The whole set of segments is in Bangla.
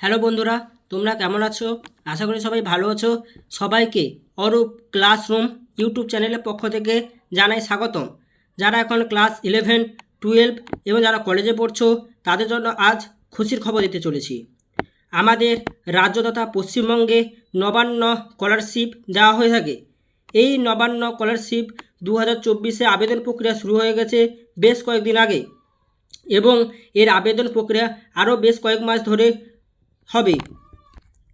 হ্যালো বন্ধুরা, তোমরা কেমন আছো? আশা করি সবাই ভালো আছো। সবাইকে অরূপ ক্লাসরুম ইউটিউব চ্যানেলের পক্ষ থেকে জানাই স্বাগতম। যারা এখন ক্লাস 11, 12 এবং যারা কলেজে পড়ছো তাদের জন্য আজ খুশির খবর দিতে চলেছি। আমাদের রাজ্য তথা পশ্চিমবঙ্গে নবান্ন স্কলারশিপ দেওয়া হয়ে থাকে। এই নবান্ন স্কলারশিপ 2024-এ আবেদন প্রক্রিয়া শুরু হয়ে গেছে বেশ কয়েকদিন আগে, এবং এর আবেদন প্রক্রিয়া আরও বেশ কয়েক মাস ধরে হবে।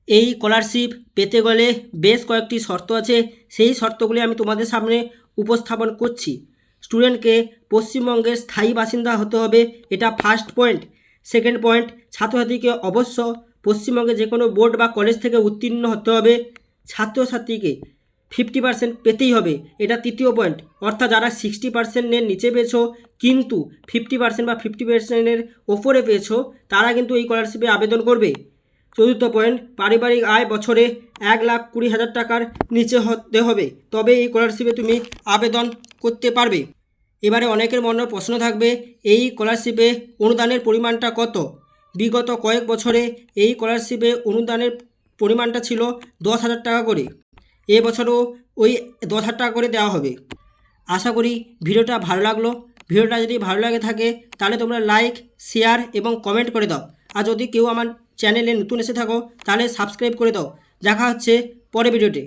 এই স্কলারশিপ পেতে গেলে বেশ কয়েকটি শর্ত আছে, সেই শর্তগুলি আমি তোমাদের সামনে উপস্থাপন করছি। স্টুডেন্টকে পশ্চিমবঙ্গের স্থায়ী বাসিন্দা হতে হবে, এটা ফার্স্ট পয়েন্ট। সেকেন্ড পয়েন্ট, ছাত্রছাত্রীকে অবশ্য পশ্চিমবঙ্গে যে কোনো বোর্ড বা কলেজ থেকে উত্তীর্ণ হতে হবে। ছাত্রছাত্রীকে 50% পেতেই হবে, এটা তৃতীয় পয়েন্ট। অর্থাৎ যারা 60%-এর নিচে পেয়েছো কিন্তু 50% বা 50%-এর ওপরে পেয়েছো তারা কিন্তু এই স্কলারশিপে আবেদন করবে। চতুর্থ পয়েন্ট, পারিবারিক আয় বছরে 1,20,000 টাকার নিচে হতে হবে, তবে এই স্কলারশিপে তুমি আবেদন করতে পারবে। এবারে অনেকের মনে প্রশ্ন থাকবে, এই স্কলারশিপে অনুদানের পরিমাণটা কত? বিগত কয়েক বছরে এই স্কলারশিপে অনুদানের পরিমাণটা ছিল 10,000 টাকা করে। এবছরও ওই 10,000 টাকা করে দেওয়া হবে। আশা করি ভিডিওটা ভালো লাগলো। ভিডিওটা যদি ভালো লাগে থাকে তাহলে তোমরা লাইক, শেয়ার এবং কমেন্ট করে দাও। আর যদি কেউ আমার চ্যানেলে নতুন এসে থাকো তাহলে সাবস্ক্রাইব করে দাও। দেখা হচ্ছে পরের ভিডিওতে।